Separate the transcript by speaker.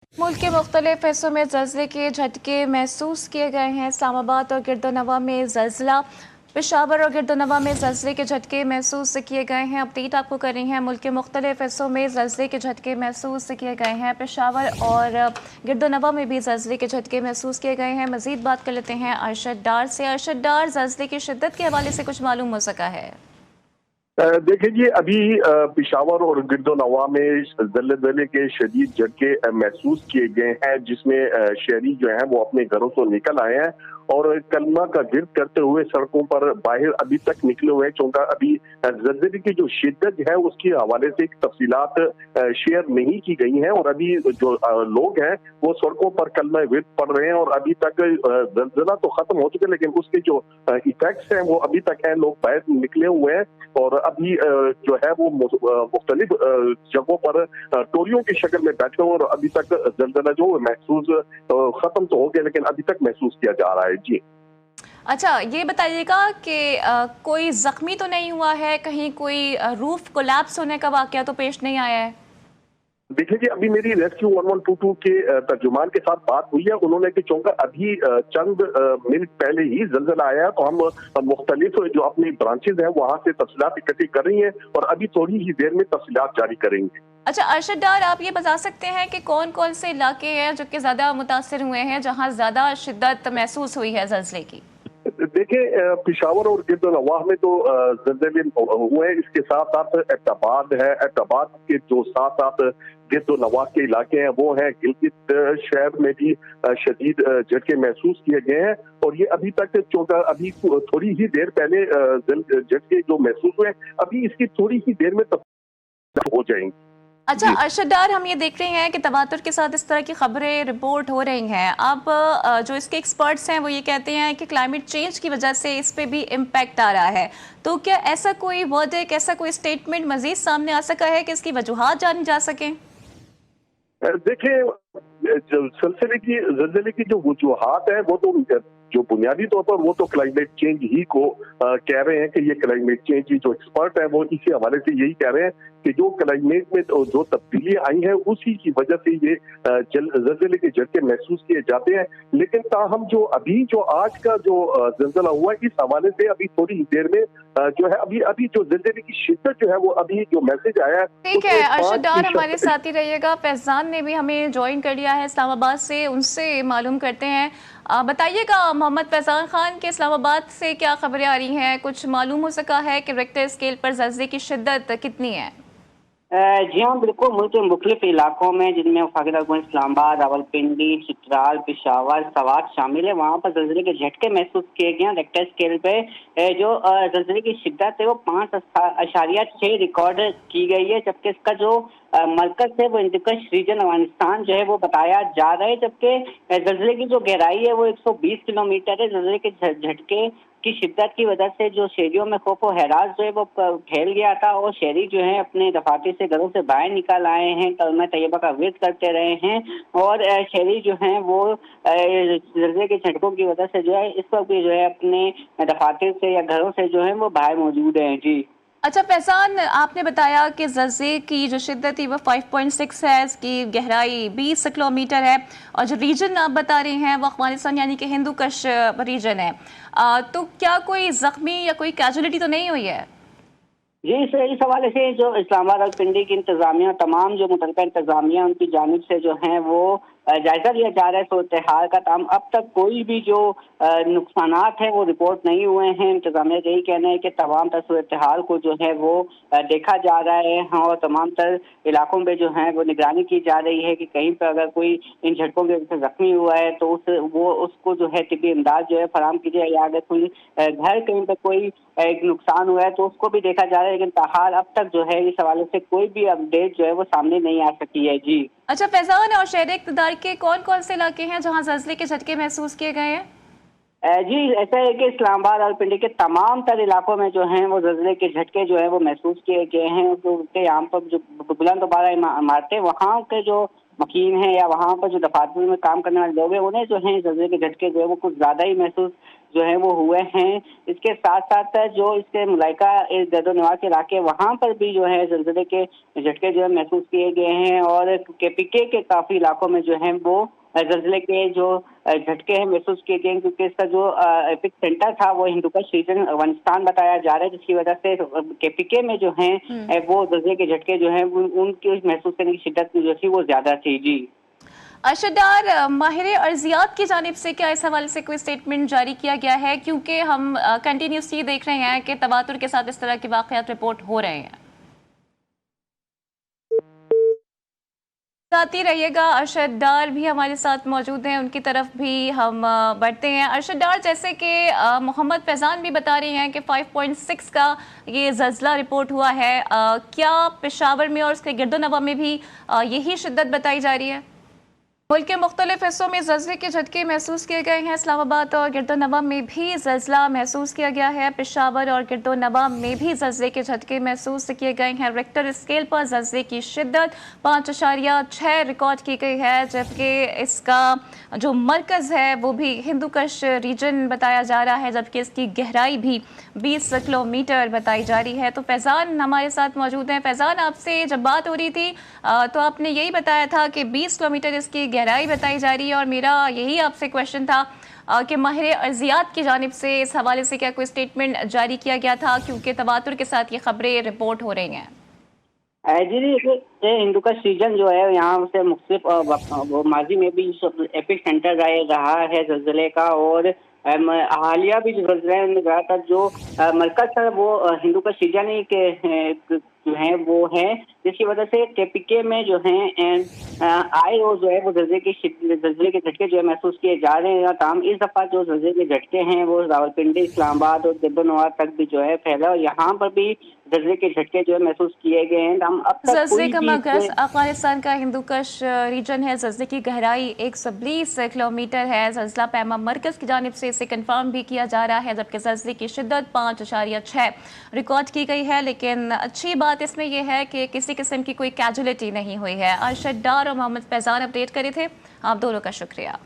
Speaker 1: मुल्क के मुख्तलिफ हिस्सों में जल्ज़ले के झटके महसूस किए गए हैं। इस्लामाबाद और गिरदोनवा में जल्ज़ला, पेशावर और गिरदोनवा में जल्ज़ले के झटके महसूस किए गए हैं। अपडेट आपको कर रही हैं, मुल्क के मुख्तलिफ हिस्सों में जल्ज़ले के झटके महसूस किए गए हैं। पेशावर और गिरदोनवा में भी जल्ज़ले के झटके महसूस किए गए हैं। मज़ीद बात कर लेते हैं अरशद डार से। अरशद डार, जल्ज़ले की शिद्दत के हवाले से कुछ मालूम हो सका है?
Speaker 2: देखिए जी, अभी पेशावर और गिरदोनवा में ज़लज़ले के शदीद झटके महसूस किए गए हैं, जिसमें शहरी जो है वो अपने घरों से निकल आए हैं और कलमा का गिर्द करते हुए सड़कों पर बाहर अभी तक निकले हुए हैं, क्योंकि अभी ज़लज़ले की जो शिद्दत है उसके हवाले से तफसीलात शेयर नहीं की गई हैं और अभी जो लोग हैं वो सड़कों पर कलमा गिर्द पढ़ रहे हैं और अभी तक ज़लज़ला तो खत्म हो चुका है, लेकिन उसके जो इफेक्ट्स हैं वो अभी तक है। लोग बाहर निकले हुए हैं और अभी जो है वो मुख्तलिफ जगहों पर टोलियों की शक्ल में बैठे हुए और अभी तक जलजला जो महसूस खत्म तो हो गया, लेकिन अभी तक महसूस किया जा रहा है। जी
Speaker 1: अच्छा, ये बताइएगा कि कोई जख्मी तो नहीं हुआ है, कहीं कोई रूफ कोलैप्स होने का वाकया तो पेश नहीं आया है?
Speaker 2: देखिए जी, अभी मेरी रेस्क्यू 1122 के तर्जुमान के साथ बात हुई है। उन्होंने कि चूंकि अभी चंद मिनट पहले ही जलजला आया है, तो हम मुख्तलिफ जो अपनी ब्रांचेज हैं वहां से तफसीलात इकट्ठी कर रही हैं और अभी थोड़ी ही देर में तफसीलात जारी करेंगे।
Speaker 1: अच्छा अरशद डार, आप ये बता सकते हैं कि कौन कौन से इलाके हैं जो कि ज़्यादा मुतासर हुए हैं, जहां ज़्यादा शिद्दत महसूस हुई है जल्जले की?
Speaker 2: देखिए, पेशावर और गिरदोनवा में तो जलजले हुए हैं। इसके साथ साथ एबटाबाद है, एबटाबाद के जो साथ साथ गिरदोनवा के इलाके हैं वो हैं। गिलगित शहर में भी शदीद झटके महसूस किए गए हैं और ये अभी तक चौदह अभी थोड़ी ही देर पहले झटके जो महसूस हुए, अभी इसकी थोड़ी ही देर में तब्दील हो जाएंगी।
Speaker 1: अच्छा अरशद डार, हम ये देख रहे हैं कि तवातुर के साथ इस तरह की खबरें रिपोर्ट हो रही हैं। अब जो इसके एक्सपर्ट्स हैं वो ये कहते हैं कि क्लाइमेट चेंज की वजह से इस पे भी इम्पैक्ट आ रहा है। तो क्या ऐसा कोई वर्डिक्ट, ऐसा कोई स्टेटमेंट मजीद सामने आ सका है कि इसकी वजूहात जानी जा सकें?
Speaker 2: देखिए, जलजले की जो वजूहात है वो तो जो बुनियादी तौर पर वो तो क्लाइमेट चेंज ही को कह रहे हैं कि ये क्लाइमेट चेंज की जो एक्सपर्ट है वो इसी हवाले से यही कह रहे हैं कि जो क्लाइमेट में जो तब्दीली आई है उसी की वजह से ये जलजले के झटके महसूस किए जाते हैं। लेकिन ताहम जो आज का जो जलजला हुआ इस हवाले से अभी थोड़ी ही देर में जो है अभी जो जलजले की शिद्दत जो है वो अभी जो मैसेज आया है
Speaker 1: ठीक है
Speaker 2: उसमें
Speaker 1: अरशद डार,
Speaker 2: 5
Speaker 1: हमारे साथ ही रहिएगा। फैजान ने भी हमें ज्वाइन कर लिया है इस्लामाबाद से, उनसे मालूम करते हैं। बताइएगा मोहम्मद फैजान खान के इस्लामाबाद से क्या खबरें आ रही हैं? कुछ मालूम हो सका है कि रिक्टर स्केल पर जल्जले की शिद्दत कितनी है?
Speaker 3: जी हाँ, बिल्कुल। मुल्क के मुख्तलिफ इलाकों में जिनमें वफाकी दारकूमत इस्लामाबाद, रावलपिंडी, चित्राल, पेशावर, सवात शामिल है, वहाँ पर जल्जले के झटके महसूस किए गए हैं। रिक्टर स्केल पे जो जल्जले की शिद्दत है वो 5.6 रिकॉर्ड की गई है, जबकि इसका जो मरकज है वो इंतकश रीजन अफगानिस्तान जो है वो बताया जा रहा है। जबकि जल्जले की जो गहराई है वो 120 किलोमीटर है। जल्जले के झटके की शिद्दत की वजह से जो शहरियों में खौफ और हैरास जो है वो फैल गया था और शहरी जो है अपने दफातर से घरों से बाहर निकल आए हैं, कलमा तैयबा का विर्द करते रहे हैं और शहरी जो हैं वो जल्जले के झटकों की वजह से जो है इस वक्त भी जो है अपने दफातर से या घरों से जो है वो बाहर मौजूद हैं। जी
Speaker 1: अच्छा फैजान, आपने बताया कि जल्ज़ले की जो शिद्दत थी वो 5.6 है, इसकी गहराई 20 किलोमीटर है और जो रीजन आप बता रहे हैं वो अफगानिस्तान यानी कि हिंदू कश रीजन है। तो क्या कोई ज़ख्मी या कोई कैजुअलिटी तो नहीं हुई है?
Speaker 3: जी, इस हवाले से जो इस्लामाबाद और पिंडी की इंतजामिया, तमाम जो मुतलका इंतजामिया उनकी जानिब से जो है वो जायजा लिया जा रहा है सूरत हाल का। तमाम अब तक कोई भी जो नुकसानात हैं वो रिपोर्ट नहीं हुए हैं। इंतजामिया का यही कहना है कि तमाम तर सूरत हाल को जो है वो देखा जा रहा है। हाँ, और तमाम तर इलाकों में जो है वो निगरानी की जा रही है कि कहीं पर अगर कोई इन झटकों के वजह से जख्मी हुआ है तो उसको जो है तिब्बी इमदाद जो है फराम की जाए, या अगर कोई घर कहीं पर कोई एक नुकसान हुआ है तो उसको भी देखा जा रहा है। लेकिन ताहाल अब तक जो है इस हवाले से कोई भी अपडेट जो है वो सामने नहीं आ सकी है। जी
Speaker 1: अच्छा फैजान, और शहर इक़्तिदार के कौन कौन से इलाके हैं जहाँ जल्ज़ले के झटके महसूस किए गए हैं?
Speaker 3: जी, ऐसा है कि इस्लामाबाद और पिंडी के तमाम तर इलाकों में जो हैं वो जल्जले के झटके जो है वो महसूस किए गए हैं। तो यहाँ पर जो बुलंद दोबारा इमारतें वहाँ के जो मकीन हैं या वहाँ पर जो दफातर में काम करने वाले लोग हैं, उन्हें जो है ज़लज़ले के झटके जो है वो कुछ ज़्यादा ही महसूस जो है वो हुए हैं। इसके साथ साथ जो इसके मुलाइका गर्दोनवां के इलाके वहाँ पर भी जो है ज़लज़ले के झटके जो है महसूस किए गए हैं और केपीके के काफ़ी इलाकों में जो है वो ज़लज़ले के जो झटके हैं महसूस किए गए, क्योंकि इसका जो एपिक सेंटर था वो हिंदुकुश रीजन अफगानिस्तान बताया जा रहा है, जिसकी वजह से केपीके में जो है वो ज़लज़ले के झटके जो हैं उनकी महसूस करने की शिद्दत जो थी वो ज़्यादा थी। जी
Speaker 1: अरशद डार, माहिर अर्जियात की जानिब से क्या इस हवाले से कोई स्टेटमेंट जारी किया गया है, क्योंकि हम कंटिन्यूसली देख रहे हैं कि तवातुर के साथ इस तरह के वाक़यात रिपोर्ट हो रहे हैं। साथ ही रहिएगा, अरशद डार भी हमारे साथ मौजूद हैं, उनकी तरफ भी हम बढ़ते हैं। अरशद डार, जैसे कि मोहम्मद फैज़ान भी बता रहे हैं कि 5.6 का ये ज़लज़ला रिपोर्ट हुआ है, क्या पेशावर में और उसके गिरदोनवा में भी यही शिद्दत बताई जा रही है? मुल्क के मुख्तलिफ हिस्सों में ज़लज़ले के झटके महसूस किए गए हैं। इस्लामाबाद और गिरदोनवा में भी ज़लज़ला महसूस किया गया है। पेशावर और गिरदोनवा में भी ज़लज़ले के झटके महसूस किए गए हैं। रिक्टर स्केल पर ज़लज़ले की शिद्दत 5.6 रिकॉर्ड की गई है, जबकि इसका जो मरकज़ है वो भी हिंदुकुश रीजन बताया जा रहा है, जबकि इसकी गहराई भी 20 किलोमीटर बताई जा रही है। तो फैज़ान हमारे साथ मौजूद हैं। फैज़ान, आपसे जब बात हो रही थी तो आपने यही बताया था कि 20 किलोमीटर इसकी गहराई बताई जा रही है, और मेरा यही आपसे क्वेश्चन था कि माहिर अर्जियात की जानिब से इस हवाले से क्या कोई स्टेटमेंट जारी किया गया था, क्योंकि तवातुर के साथ ये खबरें रिपोर्ट हो रही हैं।
Speaker 3: जी ये हिंदुकुश रीजन जो है यहाँ से मुख्तलिफ माजी में भी एपिक सेंटर रहा है ज़लज़ले का, और हालिया भी जो ज़लज़ले में ज़्यादातर जो मरकज़ था वो हिंदुकुश रीजन ही के जो है वो है, जिसकी वजह से केपीके में जो है आए और जो है वो ज़लज़ले के झटके जो है महसूस किए जा रहे हैं। तमाम इस दफ़ा जो ज़लज़ले के झटके हैं वो रावलपिंडी, इस्लामाबाद और गिरदोनवा तक भी जो है फैला, और यहाँ पर भी ज़लज़ले के झटके जो है महसूस किए गए हैं। हम अब तक
Speaker 1: ज़लज़ले का मरकज़ अफगानिस्तान का हिंदुकुश रीजन है। ज़लज़ले की गहराई 120 किलोमीटर है। ज़लज़ला पैमा मरकज़ की जानिब से इसे कंफर्म भी किया जा रहा है, जबकि ज़लज़ले की शिद्दत 5.6 रिकॉर्ड की गई है। लेकिन अच्छी बात इसमें यह है कि किसी किस्म की कोई कैजुअलिटी नहीं हुई है। अरशद डार और मोहम्मद फैज़ान अपडेट करे थे, आप दोनों का शुक्रिया।